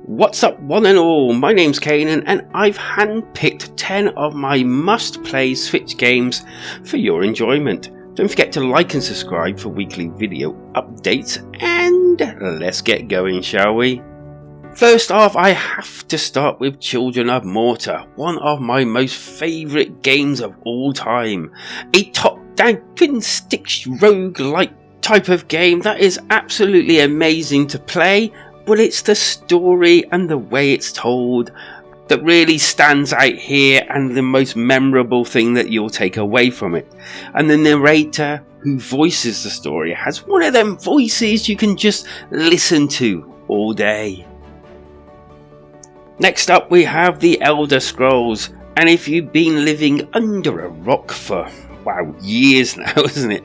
What's up one and all, my name's Kanan and I've handpicked 10 of my must-play Switch games for your enjoyment. Don't forget to like and subscribe for weekly video updates, and let's get going, shall we? First off, I have to start with Children of Mortar, one of my most favourite games of all time. A top-down twin-stick roguelike type of game that is absolutely amazing to play, but it's the story and the way it's told that really stands out here and the most memorable thing that you'll take away from it. And the narrator who voices the story has one of them voices you can just listen to all day. Next up we have The Elder Scrolls, and if you've been living under a rock for years now, isn't it?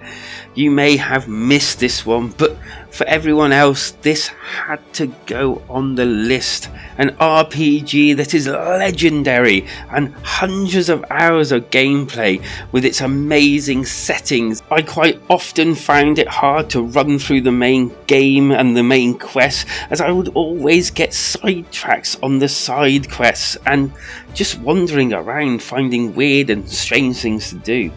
You may have missed this one, but for everyone else, this had to go on the list. An RPG that is legendary and hundreds of hours of gameplay with its amazing settings. I quite often found it hard to run through the main game and the main quests, as I would always get sidetracks on the side quests and just wandering around finding weird and strange things to do.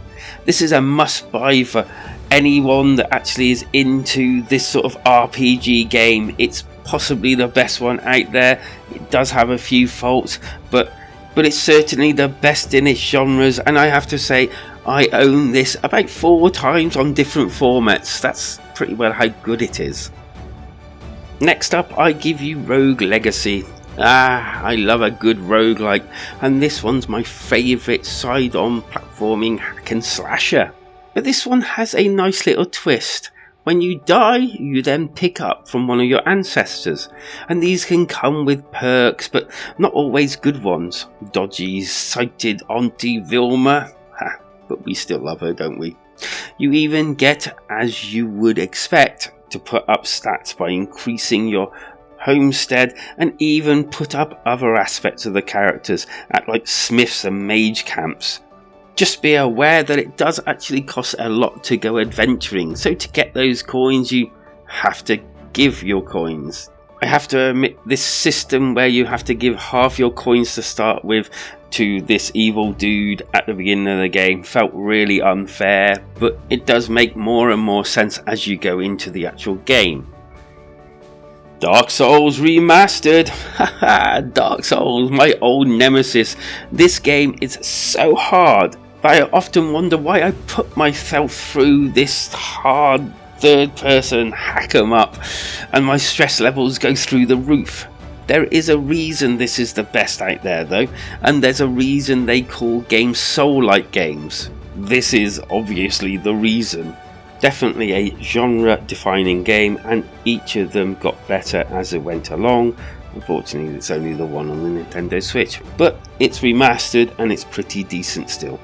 This is a must-buy for anyone that actually is into this sort of RPG game. It's possibly the best one out there. It does have a few faults, but it's certainly the best in its genres, and I have to say I own this about 4 times on different formats. That's pretty well how good it is. Next up, I give you Rogue Legacy. I love a good roguelike, and this one's my favourite side-on platforming hack and slasher. But this one has a nice little twist. When you die, you then pick up from one of your ancestors, and these can come with perks, but not always good ones. Dodgy, sighted Auntie Vilma, but we still love her, don't we? You even get, as you would expect, to put up stats by increasing your homestead, and even put up other aspects of the characters at like smiths and mage camps. Just be aware that it does actually cost a lot to go adventuring, so to get those coins you have to give your coins. I have to admit, this system where you have to give half your coins to start with to this evil dude at the beginning of the game felt really unfair, but it does make more and more sense as you go into the actual game. Dark Souls Remastered. Haha, Dark Souls, my old nemesis. This game is so hard that I often wonder why I put myself through this hard third-person hack 'em up, and my stress levels go through the roof. There is a reason this is the best out there though, and there's a reason they call games soul-like games. This is obviously the reason. Definitely a genre-defining game, and each of them got better as it went along. Unfortunately, it's only the one on the Nintendo Switch, but it's remastered and it's pretty decent still.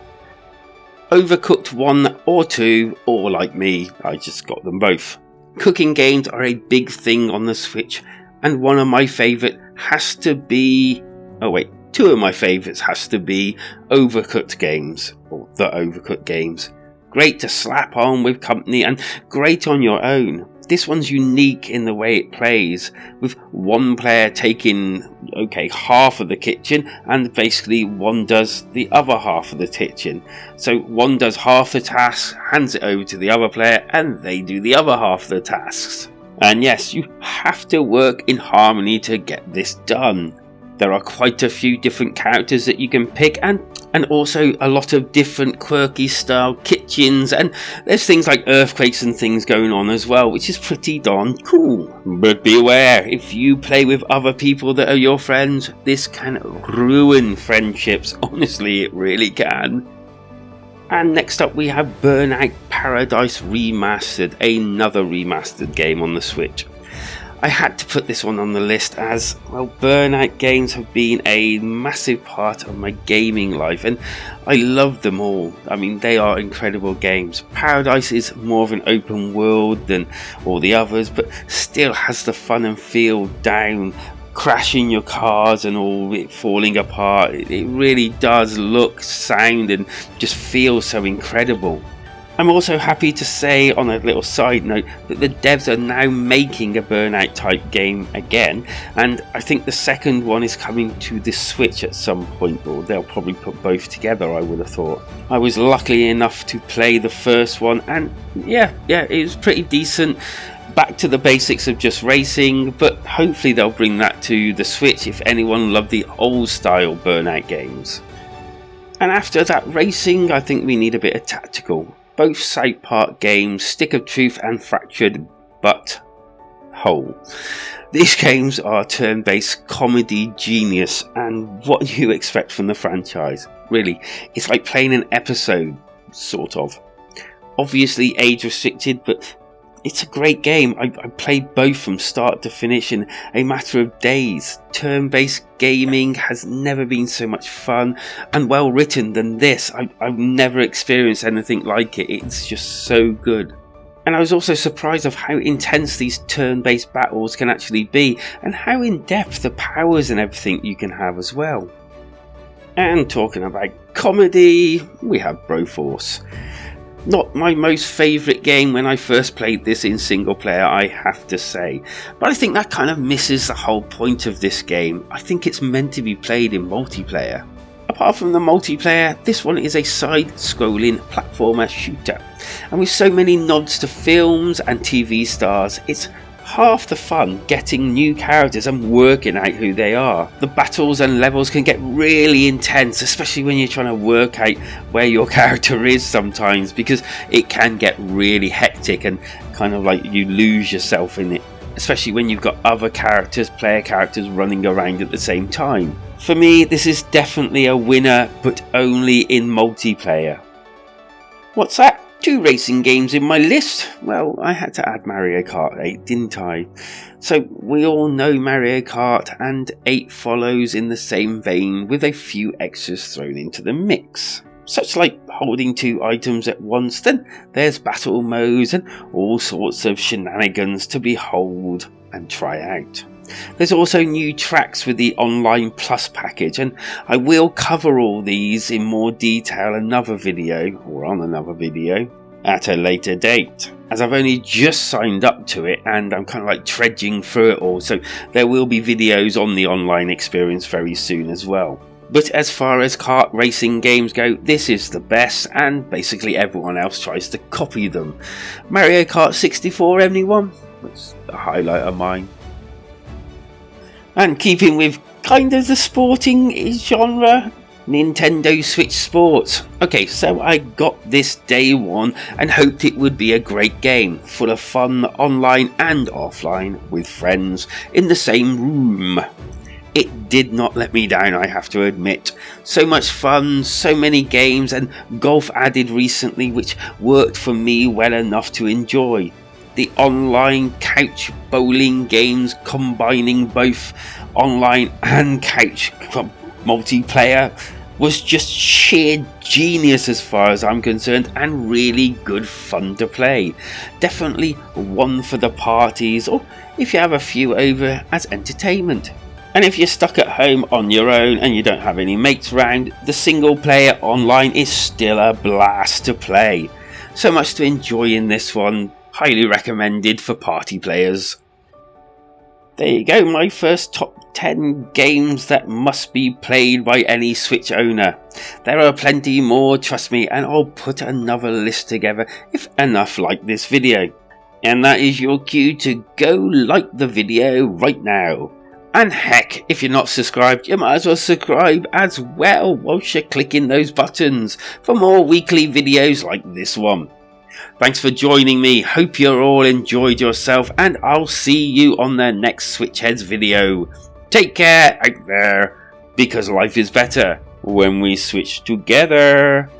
Overcooked 1 or 2, or like me, I just got them both. Cooking games are a big thing on the Switch, and one of my favourite has to be... two of my favourites has to be Overcooked games, or the Overcooked games. Great to slap on with company and great on your own. This one's unique in the way it plays, with one player taking half of the kitchen, and basically one does the other half of the kitchen. So one does half the task, hands it over to the other player, and they do the other half of the tasks. And yes, you have to work in harmony to get this done. There are quite a few different characters that you can pick, and also a lot of different quirky style kitchens, and there's things like earthquakes and things going on as well, which is pretty darn cool. But beware, if you play with other people that are your friends, this can ruin friendships. Honestly, it really can. And next up we have Burnout Paradise Remastered, another remastered game on the Switch. I had to put this one on the list as, well, Burnout games have been a massive part of my gaming life, and I love them all. I mean, they are incredible games. Paradise is more of an open world than all the others, but still has the fun and feel down, crashing your cars and all it falling apart. It really does look, sound and just feel so incredible. I'm also happy to say, on a little side note, that the devs are now making a Burnout type game again, and I think the second one is coming to the Switch at some point, or they'll probably put both together, I would have thought. I was lucky enough to play the first one, and yeah, it was pretty decent. Back to the basics of just racing, but hopefully they'll bring that to the Switch if anyone loved the old style Burnout games. And after that racing, I think we need a bit of tactical. Both South Park games, Stick of Truth and Fractured But Whole. These games are turn-based comedy genius, and what do you expect from the franchise? Really, it's like playing an episode, sort of. Obviously age restricted, but it's a great game. I played both from start to finish in a matter of days. Turn-based gaming has never been so much fun and well written than this. I've never experienced anything like it. It's just so good. And I was also surprised of how intense these turn-based battles can actually be, and how in-depth the powers and everything you can have as well. And talking about comedy, we have Broforce. Not my most favourite game when I first played this in single player, I have to say, but I think that kind of misses the whole point of this game. I think it's meant to be played in multiplayer. Apart from the multiplayer, this one is a side-scrolling platformer shooter, and with so many nods to films and TV stars, it's half the fun getting new characters and working out who they are. The battles and levels can get really intense, especially when you're trying to work out where your character is sometimes, because it can get really hectic and kind of like you lose yourself in it, especially when you've got other characters, player characters running around at the same time. For me, this is definitely a winner, but only in multiplayer. What's that? 2 racing games in my list? Well, I had to add Mario Kart 8, didn't I? So we all know Mario Kart, and 8 follows in the same vein with a few extras thrown into the mix. Such like holding 2 items at once, then there's battle modes and all sorts of shenanigans to behold and try out. There's also new tracks with the Online Plus package, and I will cover all these in more detail on another video at a later date, as I've only just signed up to it and I'm kind of like trudging through it all, so there will be videos on the online experience very soon as well. But as far as kart racing games go, this is the best, and basically everyone else tries to copy them. Mario Kart 64, anyone? That's a highlight of mine. And keeping with kind of the sporting genre, Nintendo Switch Sports. Okay, so I got this day one and hoped it would be a great game, full of fun online and offline with friends in the same room. It did not let me down, I have to admit. So much fun, so many games, and golf added recently, which worked for me well enough to enjoy. The online couch bowling games combining both online and couch multiplayer was just sheer genius as far as I'm concerned, and really good fun to play. Definitely one for the parties, or if you have a few over as entertainment. And if you're stuck at home on your own and you don't have any mates around, the single player online is still a blast to play. So much to enjoy in this one. Highly recommended for party players. There you go, my first top 10 games that must be played by any Switch owner. There are plenty more, trust me, and I'll put another list together if enough like this video. And that is your cue to go like the video right now. And heck, if you're not subscribed, you might as well subscribe as well whilst you're clicking those buttons for more weekly videos like this one. Thanks for joining me, hope you all enjoyed yourself, and I'll see you on the next Switch Heads video. Take care out there, because life is better when we switch together.